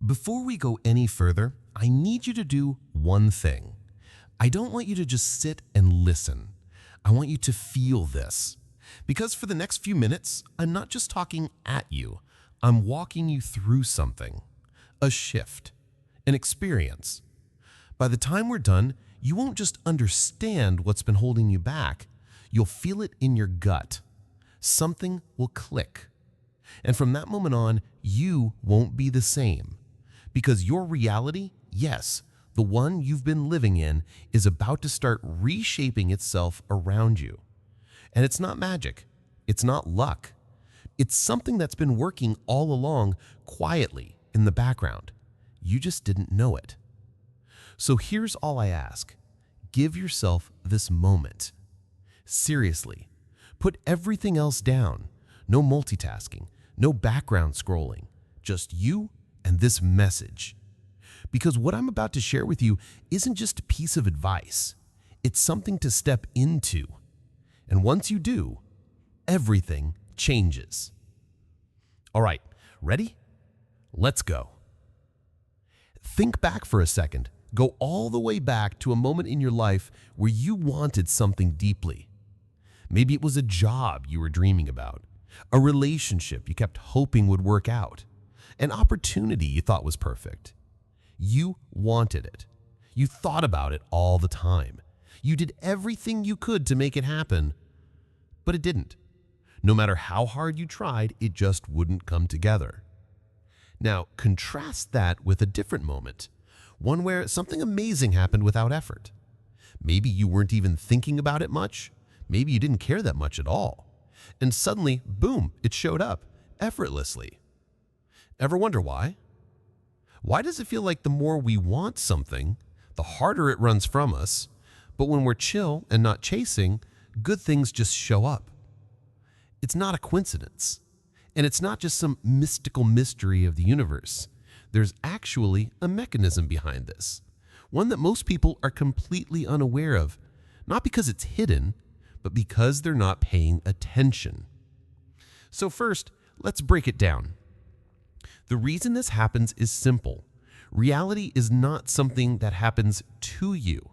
Before we go any further, I need you to do one thing. I don't want you to just sit and listen. I want you to feel this. Because for the next few minutes, I'm not just talking at you. I'm walking you through something. A shift. An experience. By the time we're done, you won't just understand what's been holding you back. You'll feel it in your gut. Something will click. And from that moment on, you won't be the same. Because your reality, yes, the one you've been living in, is about to start reshaping itself around you. And it's not magic. It's not luck. It's something that's been working all along quietly in the background. You just didn't know it. So here's all I ask. Give yourself this moment. Seriously, put everything else down. No multitasking, no background scrolling, just you and this message. Because what I'm about to share with you isn't just a piece of advice. It's something to step into. And once you do, everything changes. All right, ready? Let's go. Think back for a second. Go all the way back to a moment in your life where you wanted something deeply. Maybe it was a job you were dreaming about, a relationship you kept hoping would work out, an opportunity you thought was perfect. You wanted it. You thought about it all the time. You did everything you could to make it happen, but it didn't. No matter how hard you tried, it just wouldn't come together. Now, contrast that with a different moment, one where something amazing happened without effort. Maybe you weren't even thinking about it much. Maybe you didn't care that much at all. And suddenly, boom, it showed up effortlessly. Ever wonder why? Why does it feel like the more we want something, the harder it runs from us, but when we're chill and not chasing, good things just show up? It's not a coincidence. And it's not just some mystical mystery of the universe. There's actually a mechanism behind this, one that most people are completely unaware of, not because it's hidden, but because they're not paying attention. So first, let's break it down. The reason this happens is simple. Reality is not something that happens to you.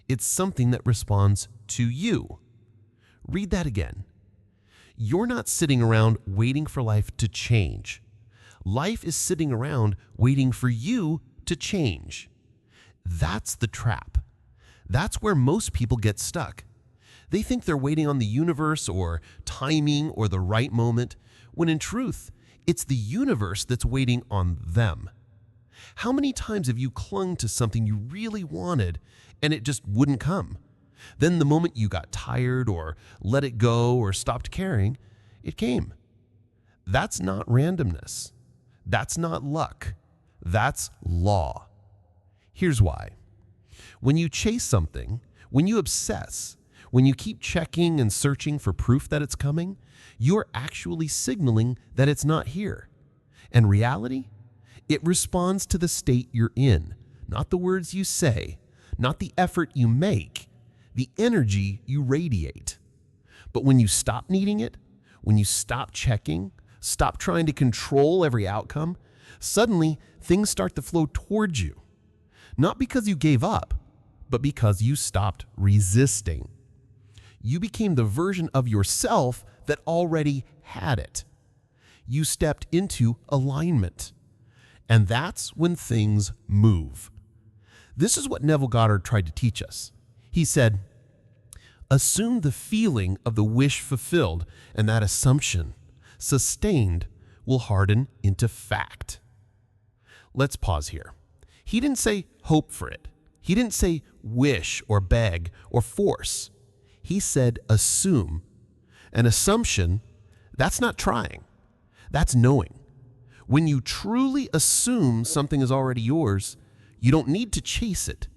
It's something that responds to you. Read that again. You're not sitting around waiting for life to change. Life is sitting around waiting for you to change. That's the trap. That's where most people get stuck. They think they're waiting on the universe or timing or the right moment, when in truth, it's the universe that's waiting on them. How many times have you clung to something you really wanted and it just wouldn't come? Then the moment you got tired or let it go or stopped caring, it came. That's not randomness. That's not luck. That's law. Here's why. When you chase something, when you obsess, when you keep checking and searching for proof that it's coming, you're actually signaling that it's not here. And reality? It responds to the state you're in, not the words you say, not the effort you make, the energy you radiate. But when you stop needing it, when you stop checking, stop trying to control every outcome, suddenly things start to flow towards you. Not because you gave up, but because you stopped resisting. You became the version of yourself that already had it. You stepped into alignment. And that's when things move. This is what Neville Goddard tried to teach us. He said, assume the feeling of the wish fulfilled, and that assumption, sustained, will harden into fact. Let's pause here. He didn't say hope for it. He didn't say wish or beg or force. He said assume. An assumption, that's not trying. That's knowing. When you truly assume something is already yours, you don't need to chase it.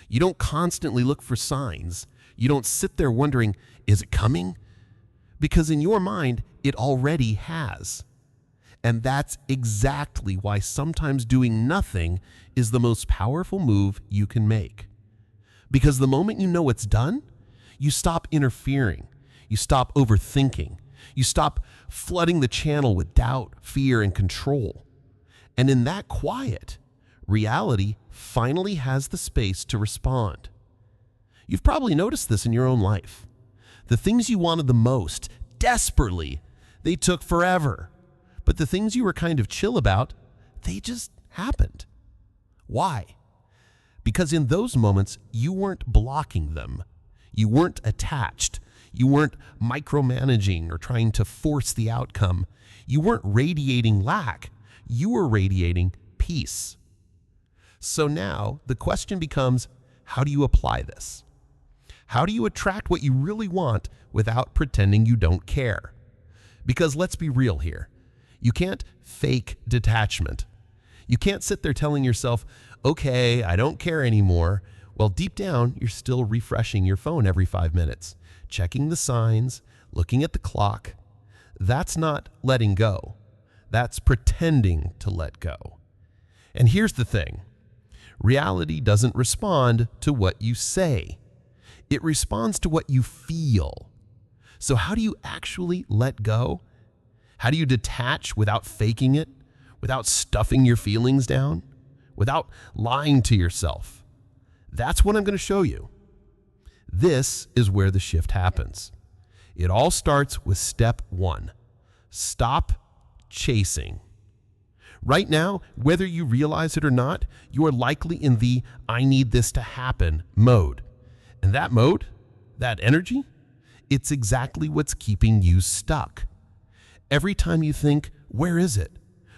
You don't constantly look for signs. You don't sit there wondering, is it coming? Because in your mind, it already has. And that's exactly why sometimes doing nothing is the most powerful move you can make. Because the moment you know it's done, you stop interfering. You stop overthinking. You stop flooding the channel with doubt, fear, and control. And in that quiet, reality finally has the space to respond. You've probably noticed this in your own life. The things you wanted the most, desperately, they took forever. But the things you were kind of chill about, they just happened. Why? Because in those moments, you weren't blocking them. You weren't attached. You weren't micromanaging or trying to force the outcome. You weren't radiating lack. You were radiating peace. So now the question becomes, how do you apply this? How do you attract what you really want without pretending you don't care? Because let's be real here. You can't fake detachment. You can't sit there telling yourself, okay, I don't care anymore. Well, deep down, you're still refreshing your phone every 5 minutes, checking the signs, looking at the clock. That's not letting go. That's pretending to let go. And here's the thing. Reality doesn't respond to what you say. It responds to what you feel. So how do you actually let go? How do you detach without faking it, without stuffing your feelings down, without lying to yourself? That's what I'm going to show you. This is where the shift happens. It all starts with step 1. Stop chasing. Right now, whether you realize it or not, you are likely in the I need this to happen mode. And that mode, that energy, it's exactly what's keeping you stuck. Every time you think, where is it?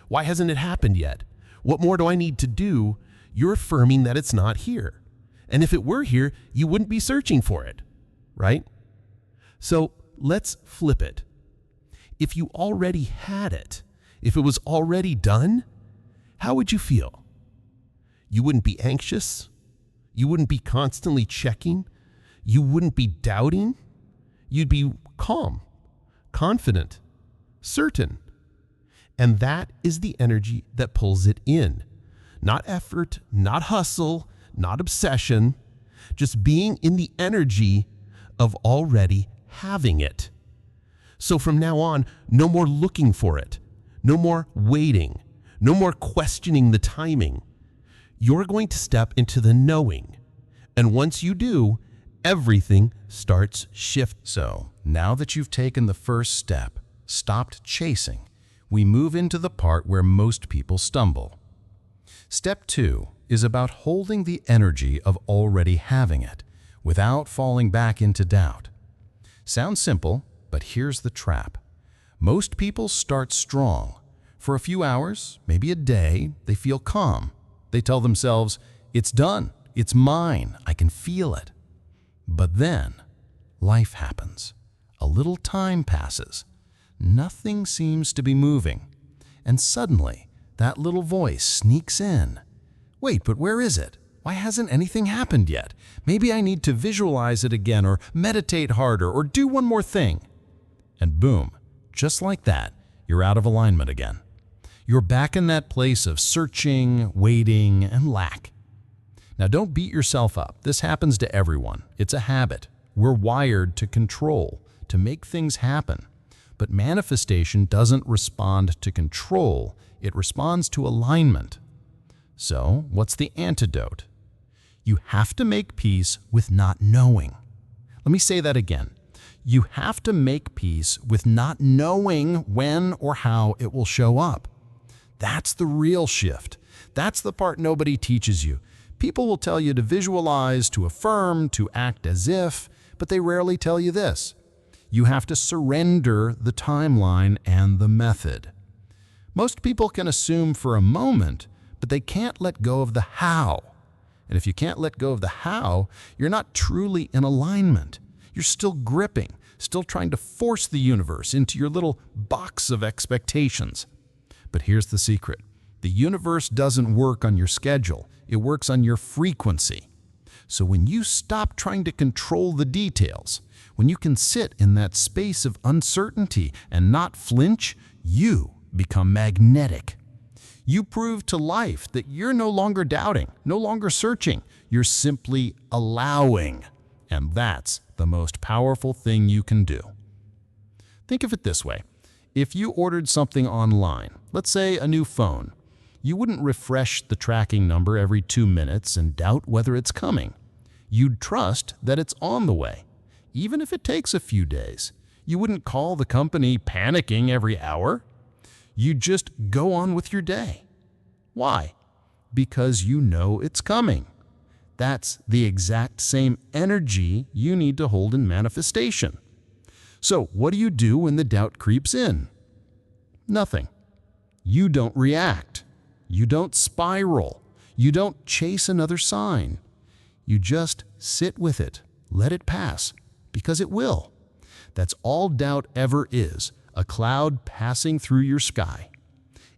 Why hasn't it happened yet? What more do I need to do? You're affirming that it's not here. And if it were here, you wouldn't be searching for it, right? So let's flip it. If you already had it, if it was already done, how would you feel? You wouldn't be anxious. You wouldn't be constantly checking. You wouldn't be doubting. You'd be calm, confident, certain. And that is the energy that pulls it in. Not effort, not hustle, not obsession, just being in the energy of already having it. So from now on, no more looking for it, no more waiting, no more questioning the timing. You're going to step into the knowing. And once you do, everything starts shifting. So now that you've taken the first step, stopped chasing, we move into the part where most people stumble. Step 2 is about holding the energy of already having it without falling back into doubt. Sounds simple, but here's the trap. Most people start strong. For a few hours, maybe a day, they feel calm. They tell themselves, it's done, it's mine, I can feel it. But then, life happens. A little time passes. Nothing seems to be moving. And suddenly, that little voice sneaks in. Wait, but where is it? Why hasn't anything happened yet? Maybe I need to visualize it again or meditate harder or do one more thing. And boom, just like that, you're out of alignment again. You're back in that place of searching, waiting, and lack. Now don't beat yourself up. This happens to everyone. It's a habit. We're wired to control, to make things happen. But manifestation doesn't respond to control. It responds to alignment. So, what's the antidote? You have to make peace with not knowing. Let me say that again. You have to make peace with not knowing when or how it will show up. That's the real shift. That's the part nobody teaches you. People will tell you to visualize, to affirm, to act as if, but they rarely tell you this. You have to surrender the timeline and the method. Most people can assume for a moment, but they can't let go of the how. And if you can't let go of the how, you're not truly in alignment. You're still gripping, still trying to force the universe into your little box of expectations. But here's the secret. The universe doesn't work on your schedule. It works on your frequency. So when you stop trying to control the details, when you can sit in that space of uncertainty and not flinch, you become magnetic. You prove to life that you're no longer doubting, no longer searching. You're simply allowing. And that's the most powerful thing you can do. Think of it this way. If you ordered something online, let's say a new phone, You wouldn't refresh the tracking number every 2 minutes and doubt whether it's coming. You'd trust that it's on the way, even if it takes a few days. You wouldn't call the company panicking every hour. You'd just go on with your day. Why? Because you know it's coming. That's the exact same energy you need to hold in manifestation. So what do you do when the doubt creeps in? Nothing. You don't react. You don't spiral. You don't chase another sign. You just sit with it, let it pass, because it will. That's all doubt ever is, a cloud passing through your sky.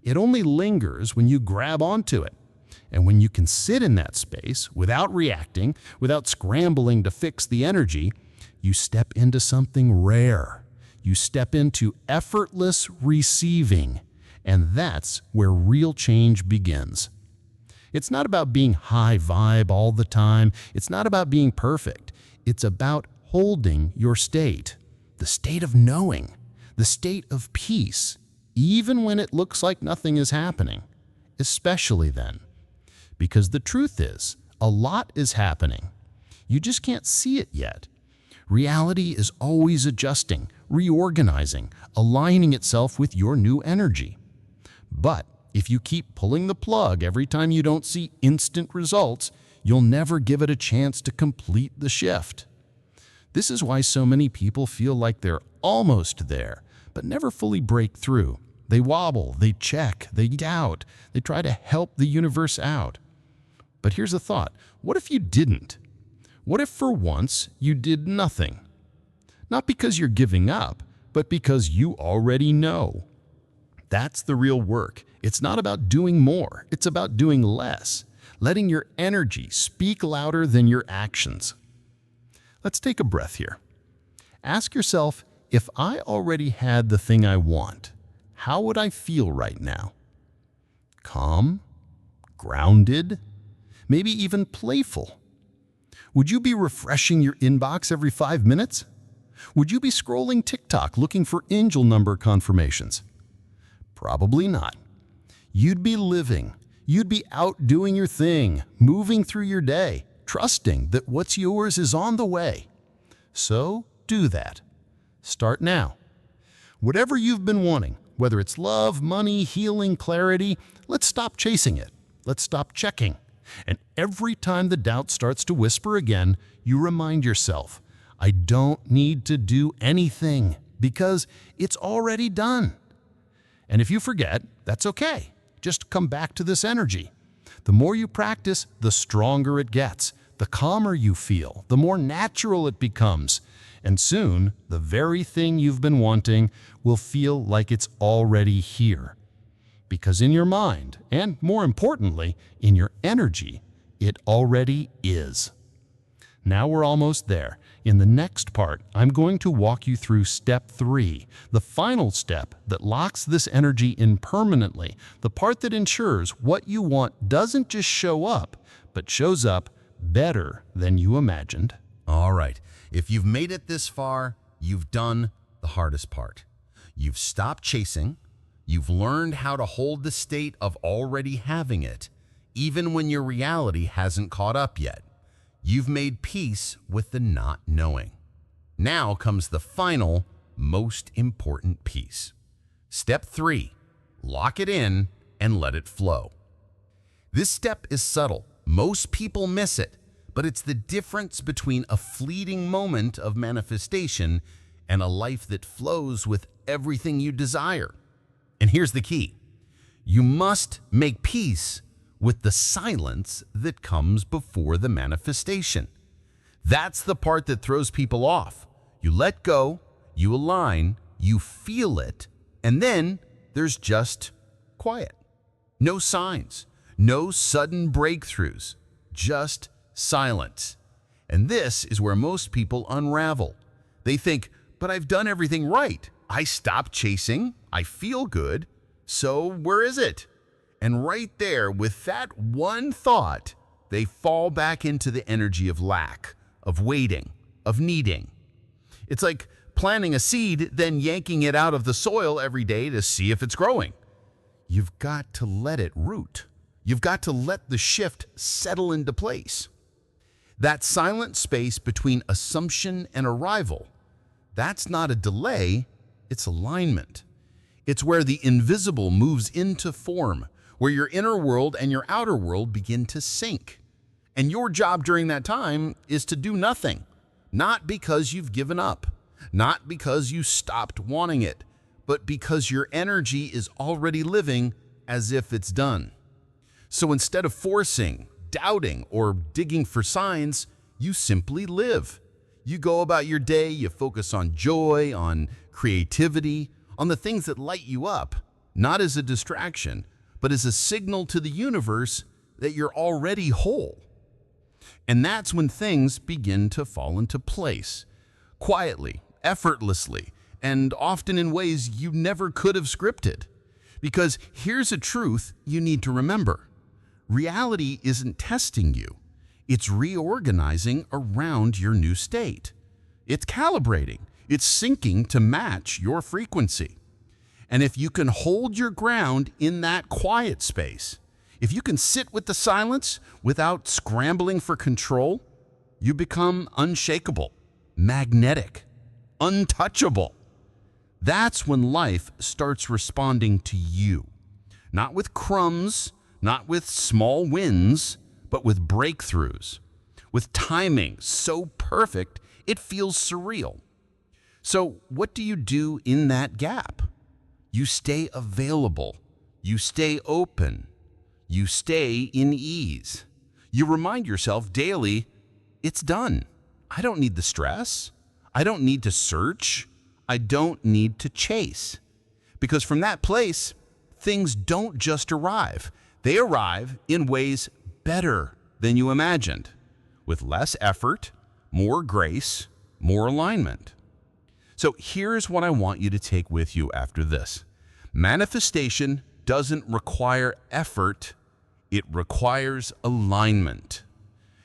It only lingers when you grab onto it. And when you can sit in that space without reacting, without scrambling to fix the energy, you step into something rare. You step into effortless receiving. And that's where real change begins. It's not about being high vibe all the time. It's not about being perfect. It's about holding your state, the state of knowing, the state of peace, even when it looks like nothing is happening, especially then. Because the truth is, a lot is happening. You just can't see it yet. Reality is always adjusting, reorganizing, aligning itself with your new energy. But if you keep pulling the plug every time you don't see instant results, you'll never give it a chance to complete the shift. This is why so many people feel like they're almost there, but never fully break through. They wobble, they check, they doubt, they try to help the universe out. But here's a thought. What if you didn't? What if for once you did nothing? Not because you're giving up, but because you already know. That's the real work. It's not about doing more. It's about doing less, letting your energy speak louder than your actions. Let's take a breath here. Ask yourself, if I already had the thing I want, how would I feel right now? Calm? Grounded? Maybe even playful? Would you be refreshing your inbox every 5 minutes? Would you be scrolling TikTok looking for angel number confirmations? Probably not. You'd be living. You'd be out doing your thing, moving through your day, trusting that what's yours is on the way. So do that. Start now. Whatever you've been wanting, whether it's love, money, healing, clarity, let's stop chasing it. Let's stop checking. And every time the doubt starts to whisper again, you remind yourself, I don't need to do anything because it's already done. And if you forget, that's okay. Just come back to this energy. The more you practice, the stronger it gets. The calmer you feel, the more natural it becomes. And soon, the very thing you've been wanting will feel like it's already here. Because in your mind, and more importantly, in your energy, it already is. Now we're almost there. In the next part, I'm going to walk you through step 3, the final step that locks this energy in permanently, the part that ensures what you want doesn't just show up, but shows up better than you imagined. All right, if you've made it this far, you've done the hardest part. You've stopped chasing. You've learned how to hold the state of already having it, even when your reality hasn't caught up yet. You've made peace with the not knowing. Now comes the final, most important piece. Step 3, lock it in and let it flow. This step is subtle. Most people miss it, but it's the difference between a fleeting moment of manifestation and a life that flows with everything you desire. And here's the key. You must make peace with the silence that comes before the manifestation. That's the part that throws people off. You let go, you align, you feel it, and then there's just quiet. No signs, no sudden breakthroughs, just silence. And this is where most people unravel. They think, but I've done everything right. I stopped chasing, I feel good, so where is it? And right there, with that one thought, they fall back into the energy of lack, of waiting, of needing. It's like planting a seed, then yanking it out of the soil every day to see if it's growing. you've got to let it root. You've got to let the shift settle into place. That silent space between assumption and arrival, that's not a delay, it's alignment. It's where the invisible moves into form, where your inner world and your outer world begin to sync. And your job during that time is to do nothing, not because you've given up, not because you stopped wanting it, but because your energy is already living as if it's done. So instead of forcing, doubting, or digging for signs, you simply live. You go about your day, you focus on joy, on creativity, on the things that light you up, not as a distraction, but as a signal to the universe that you're already whole. And that's when things begin to fall into place, quietly, effortlessly, and often in ways you never could have scripted. Because here's a truth you need to remember. Reality isn't testing you. It's reorganizing around your new state. It's calibrating. It's syncing to match your frequency. And if you can hold your ground in that quiet space, if you can sit with the silence without scrambling for control, you become unshakable, magnetic, untouchable. That's when life starts responding to you. Not with crumbs, not with small wins, but with breakthroughs, with timing so perfect it feels surreal. So what do you do in that gap? You stay available. You stay open. You stay in ease. You remind yourself daily, it's done. I don't need the stress. I don't need to search. I don't need to chase. Because from that place, things don't just arrive. They arrive in ways better than you imagined, with less effort, more grace, more alignment. So here's what I want you to take with you after this. Manifestation doesn't require effort, it requires alignment.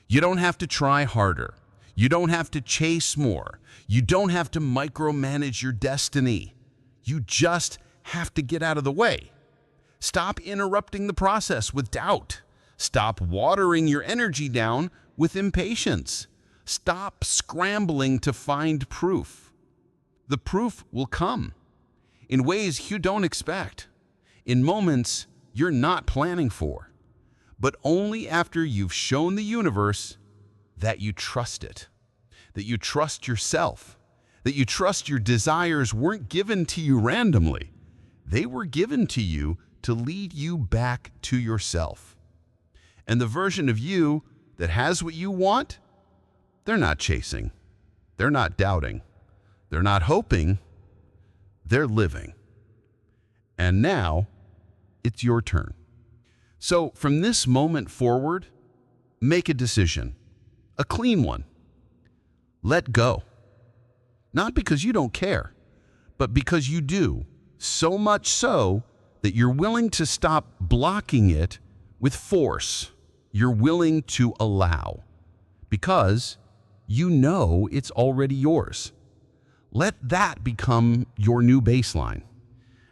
You don't have to try harder. You don't have to chase more. You don't have to micromanage your destiny. You just have to get out of the way. Stop interrupting the process with doubt. Stop watering your energy down with impatience. Stop scrambling to find proof. The proof will come in ways you don't expect, in moments you're not planning for, but only after you've shown the universe that you trust it, that you trust yourself, that you trust your desires weren't given to you randomly. They were given to you to lead you back to yourself. And the version of you that has what you want, they're not chasing, they're not doubting, they're not hoping, they're living. And now, it's your turn. So from this moment forward, make a decision, a clean one. Let go. Not because you don't care, but because you do, so much so that you're willing to stop blocking it with force. You're willing to allow, because you know it's already yours. Let that become your new baseline.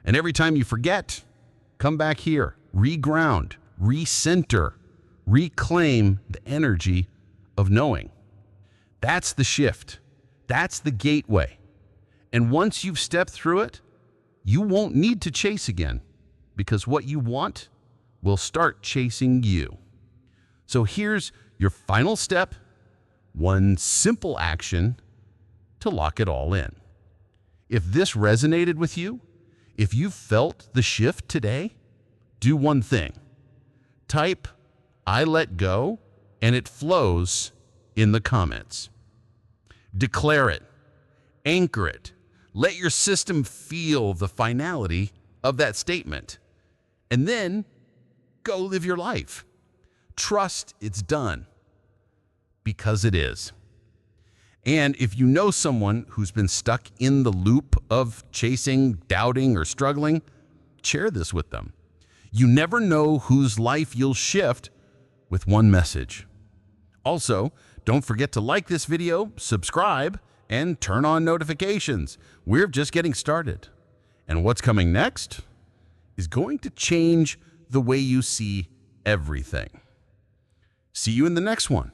And every time you forget, come back here, reground, recenter, reclaim the energy of knowing. That's the shift. That's the gateway. And once you've stepped through it, you won't need to chase again, because what you want will start chasing you. So here's your final step, one simple action to lock it all in. If this resonated with you, if you felt the shift today, do one thing. Type, "I let go," and it flows in the comments. Declare it. Anchor it. Let your system feel the finality of that statement. And then go live your life. Trust it's done, because it is. And if you know someone who's been stuck in the loop of chasing, doubting, or struggling, share this with them. You never know whose life you'll shift with one message. Also, don't forget to like this video, subscribe, and turn on notifications. We're just getting started. And what's coming next? is going to change the way you see everything. See you in the next one.